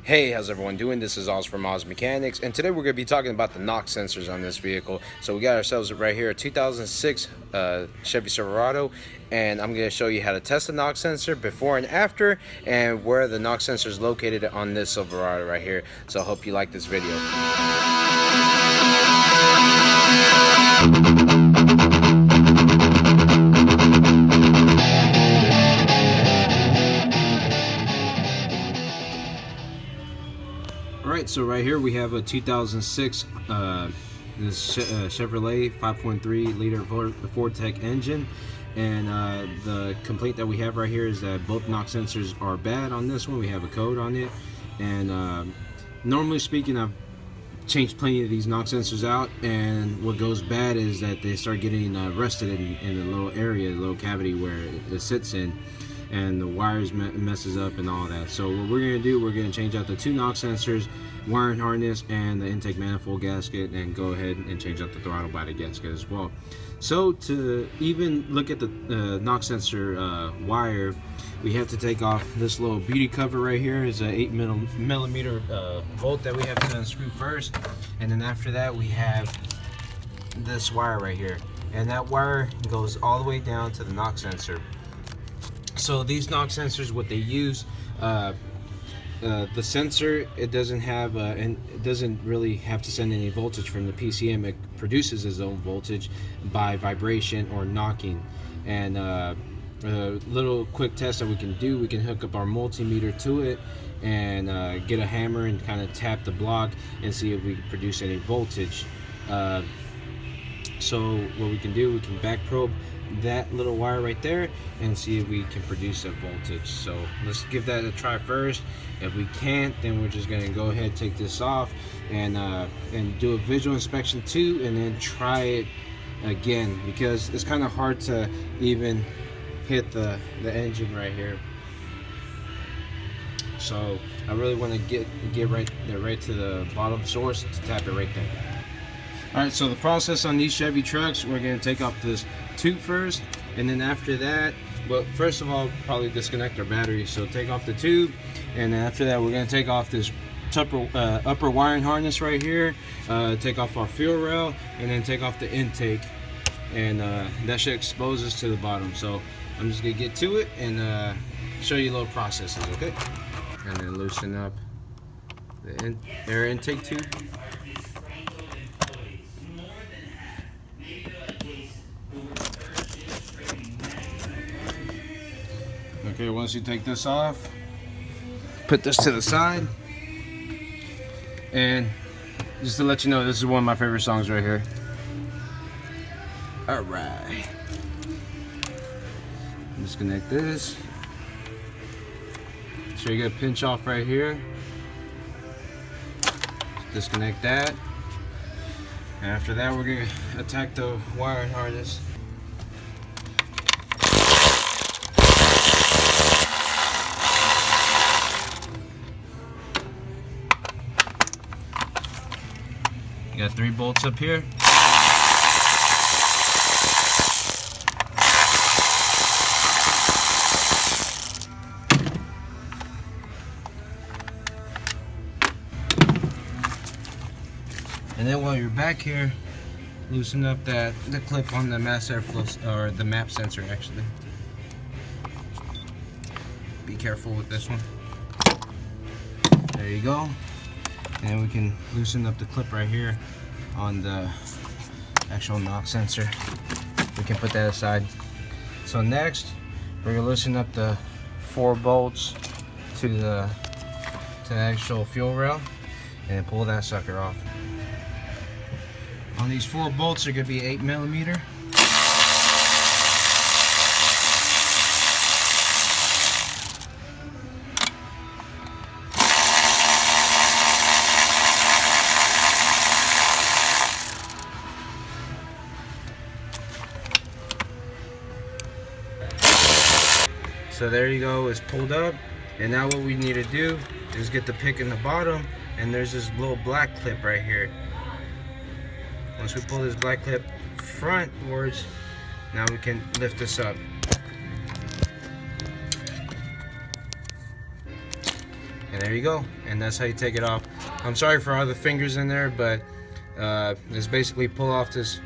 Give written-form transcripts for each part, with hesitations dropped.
Hey, how's everyone doing? This is Oz from Oz Mechanics, and today we're going to be talking about the knock sensors on this vehicle. So we got ourselves right here a 2006 Chevy Silverado, and I'm going to show you how to test the knock sensor before and after, and where the knock sensor is located on this Silverado right here. So I hope you like this video. Alright, so right here we have a 2006 Chevrolet 5.3 liter Vortec engine, and the complaint that we have right here is that both knock sensors are bad on this one. We have a code on it, and normally speaking, I've changed plenty of these knock sensors out, and what goes bad is that they start getting rusted in the little area, the little cavity where it sits in, and the wires messes up and all that. So what we're going to do, we're going to change out the two knock sensors, wiring harness, and the intake manifold gasket, and go ahead and change out the throttle body gasket as well. So to even look at the knock sensor wire, we have to take off this little beauty cover right here. Is a 8mm bolt that we have to unscrew first, and then after that we have this wire right here, and that wire goes all the way down to the knock sensor. So these knock sensors, what they use, the sensor, it doesn't have and it doesn't really have to send any voltage from the PCM. It produces its own voltage by vibration or knocking. And a little quick test that we can do, we can hook up our multimeter to it and get a hammer and kind of tap the block and see if we can produce any voltage. So what we can do, we can back probe that little wire right there and see if we can produce a voltage. So let's give that a try first. If we can't, then we're just going to go ahead, take this off, and do a visual inspection too, and then try it again, because it's kind of hard to even hit the engine right here. So I really want to get right to the bottom source to tap it right there. Alright, so the process on these Chevy trucks, we're going to take off this tube first, and then after that, well, first of all, probably disconnect our battery. So take off the tube, and then after that, we're going to take off this upper wiring harness right here, take off our fuel rail, and then take off the intake, and that should expose us to the bottom. So I'm just going to get to it and show you little processes, okay? And then loosen up the air intake tube. Okay, once you take this off, put this to the side, and just to let you know, this is one of my favorite songs right here. Alright, disconnect this. So you get a pinch off right here. Disconnect that, and after that we're going to attack the wiring harness. You got 3 bolts up here. And then while you're back here, loosen up the clip on the mass airflow, or the map sensor actually. Be careful with this one. There you go. And we can loosen up the clip right here on the actual knock sensor. We can put that aside. So next, we're gonna loosen up the 4 bolts to the actual fuel rail and pull that sucker off. On these 4 bolts are gonna be 8mm. So there you go, it's pulled up, and now what we need to do is get the pick in the bottom, and there's this little black clip right here. Once we pull this black clip frontwards, now we can lift this up. And there you go, and that's how you take it off. I'm sorry for all the fingers in there, but just basically pull off this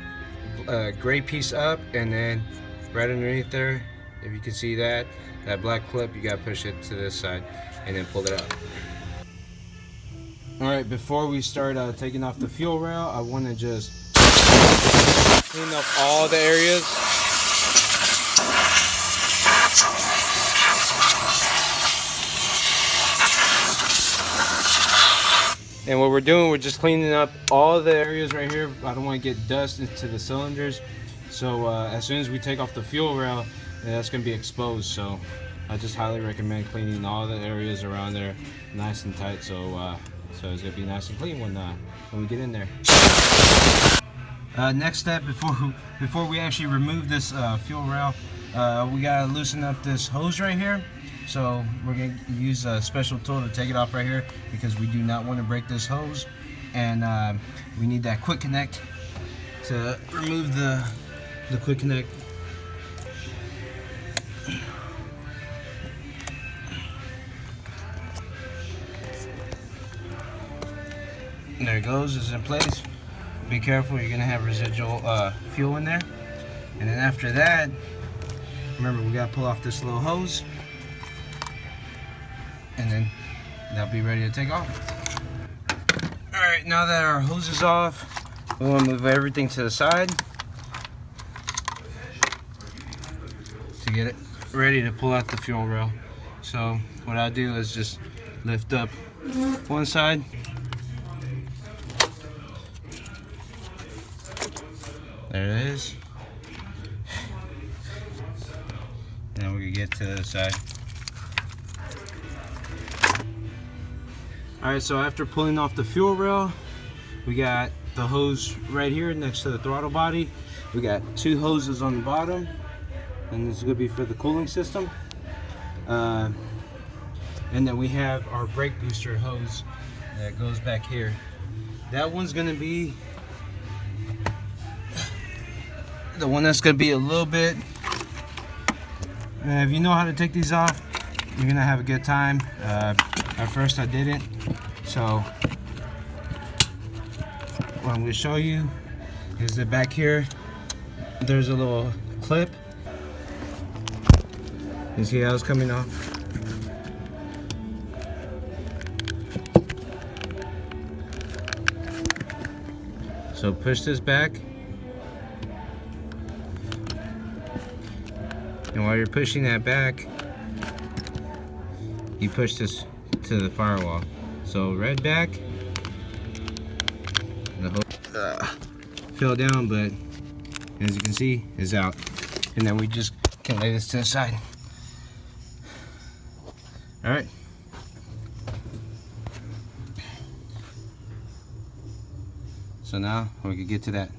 gray piece up, and then right underneath there, if you can see that black clip, you gotta push it to this side and then pull it out. All right, before we start taking off the fuel rail, I want to just clean up all the areas. And what we're doing, we're just cleaning up all the areas right here. I don't want to get dust into the cylinders. So as soon as we take off the fuel rail, that's going to be exposed. So I just highly recommend cleaning all the areas around there nice and tight. So it's going to be nice and clean when we get in there. Next step, before we actually remove this fuel rail, we got to loosen up this hose right here. So we're going to use a special tool to take it off right here, because we do not want to break this hose, and we need that quick connect to remove the quick connect. And there it goes, it's in place. Be careful, you're going to have residual fuel in there. And then after that, remember, we got to pull off this little hose, and then that'll be ready to take off. Alright, now that our hose is off, we want to move everything to the side to get it ready to pull out the fuel rail. So what I do is just lift up one side, there it is, and then we can get to the side. Alright, so after pulling off the fuel rail, we got the hose right here next to the throttle body. We got two hoses on the bottom, and this is going to be for the cooling system. And then we have our brake booster hose that goes back here. That one's going to be the one that's going to be a little bit, if you know how to take these off, you're going to have a good time. At first I didn't, so what I'm going to show you is that back here there's a little clip. You see how it's coming off? So push this back, and while you're pushing that back, you push this to the firewall. So red back, the hose fell down, but as you can see, is out. And then we just can lay this to the side. All right. So now we can get to that.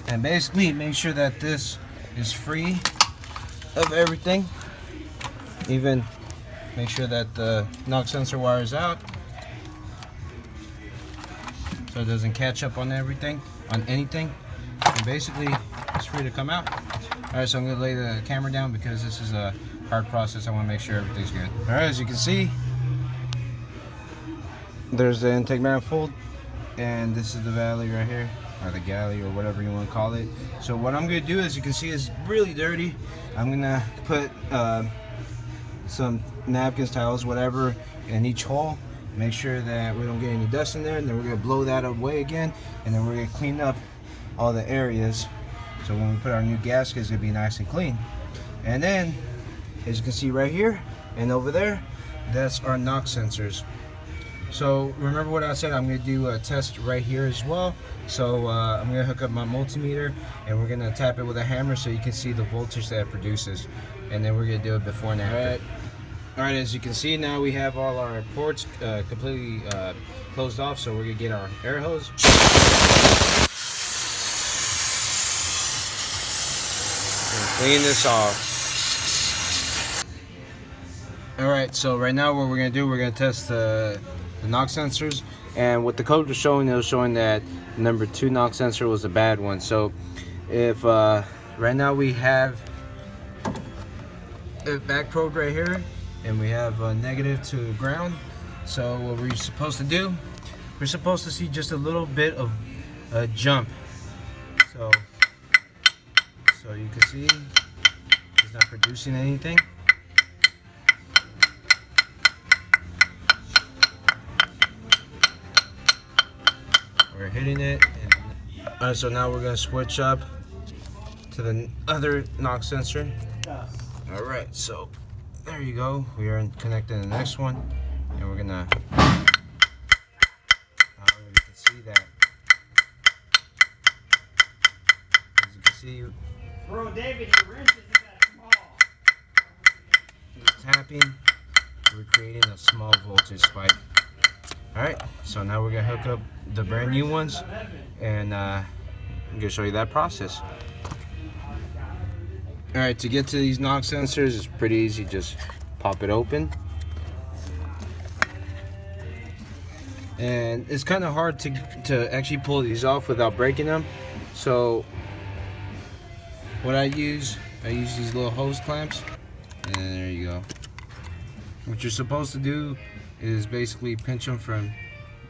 And basically make sure that this is free of everything. Even make sure that the knock sensor wire is out, so it doesn't catch up on anything. And basically it's free to come out. Alright, so I'm going to lay the camera down because this is a hard process. I want to make sure everything's good. Alright, as you can see, there's the intake manifold, and this is the valley right here, or the galley, or whatever you want to call it. So what I'm going to do, as you can see, is really dirty. I'm going to put some napkins, towels, whatever, in each hole. Make sure that we don't get any dust in there, and then we're going to blow that away again, and then we're going to clean up all the areas. So when we put our new gasket, it's going to be nice and clean. And then, as you can see right here and over there, that's our knock sensors. So remember what I said, I'm going to do a test right here as well. So I'm going to hook up my multimeter, and we're going to tap it with a hammer so you can see the voltage that it produces. And then we're going to do it before and after. Alright, as you can see, now we have all our ports completely closed off. So we're going to get our air hose. clean this off. Alright, so right now what we're going to do, we're going to test the knock sensors. And what the code was showing, it was showing that number 2 knock sensor was a bad one. So if right now we have a back probe right here, and we have a negative to ground. So what we're supposed to do, we're supposed to see just a little bit of a jump. So you can see it's not producing anything. We're hitting it. And, so now we're going to switch up to the other knock sensor. Alright, so there you go. We are connecting the next one. And we're going to... you can see that. As you can see... Bro, David, your wrench isn't that small. Tapping, we're creating a small voltage spike. Alright, so now we're going to hook up the brand new ones, and I'm going to show you that process. Alright, to get to these knock sensors, it's pretty easy. Just pop it open. And it's kind of hard to actually pull these off without breaking them. So what I use these little hose clamps. And there you go. What you're supposed to do is basically pinch them from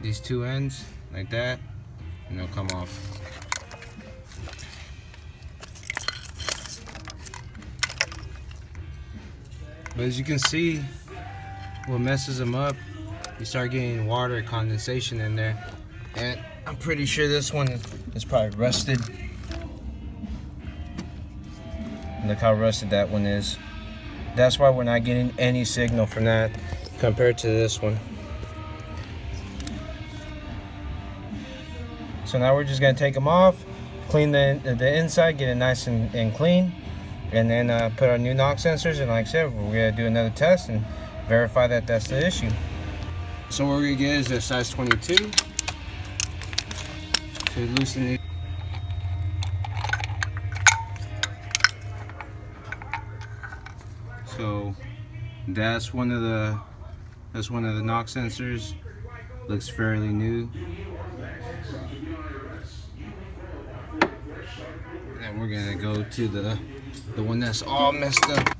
these two ends like that, and they'll come off. But as you can see, what messes them up, you start getting water condensation in there, and I'm pretty sure this one is probably rusted. Look how rusted that one is. That's why we're not getting any signal from that compared to this one. So now we're just gonna take them off, clean the inside, get it nice and clean, and then put our new knock sensors. And like I said, we're gonna do another test and verify that that's the issue. So what we're gonna get is a size 22 to loosen the. So that's one of the knock sensors. Looks fairly new. And we're gonna go to the one that's all messed up.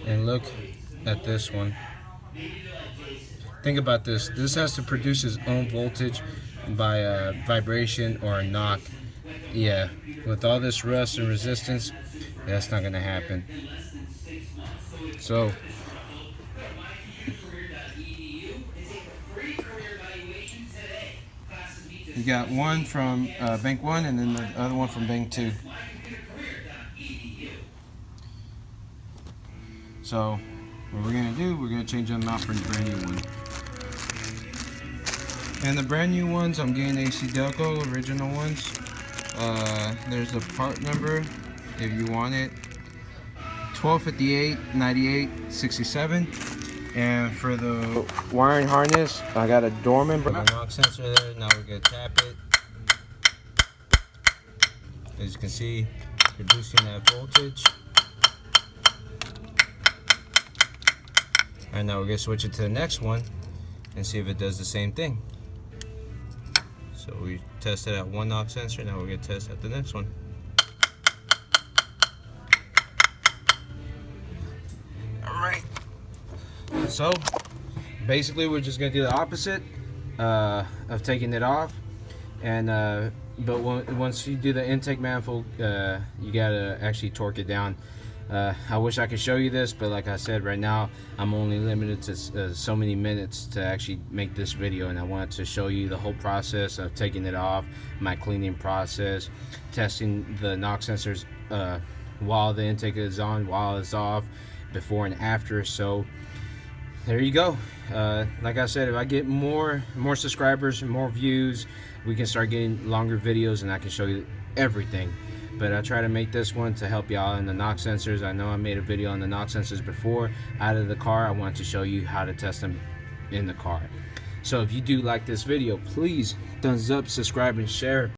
And look at this one. Think about this. This has to produce its own voltage by a vibration or a knock. Yeah, with all this rust and resistance, that's not gonna happen. So you got one from bank 1 and then the other one from bank 2. So what we're gonna do, we're gonna change them out for the brand new one. And the brand new ones, I'm getting AC Delco, original ones. There's a part number if you want it, 1258 98 67. And for the wiring harness, I got a Dorman knock sensor there. Now we're gonna tap it. As you can see, producing that voltage. And now we're gonna switch it to the next one and see if it does the same thing. So we tested at one knock sensor, now we're gonna test at the next one. Alright. So basically we're just gonna do the opposite of taking it off. And but once you do the intake manifold, you gotta actually torque it down. I wish I could show you this, but like I said, right now I'm only limited to so many minutes to actually make this video, and I wanted to show you the whole process of taking it off, my cleaning process, testing the knock sensors while the intake is on, while it's off, before and after. So there you go. Like I said, if I get more subscribers and more views, we can start getting longer videos and I can show you everything. But I try to make this one to help y'all in the knock sensors. I know I made a video on the knock sensors before out of the car. I want to show you how to test them in the car. So if you do like this video, please thumbs up, subscribe, and share.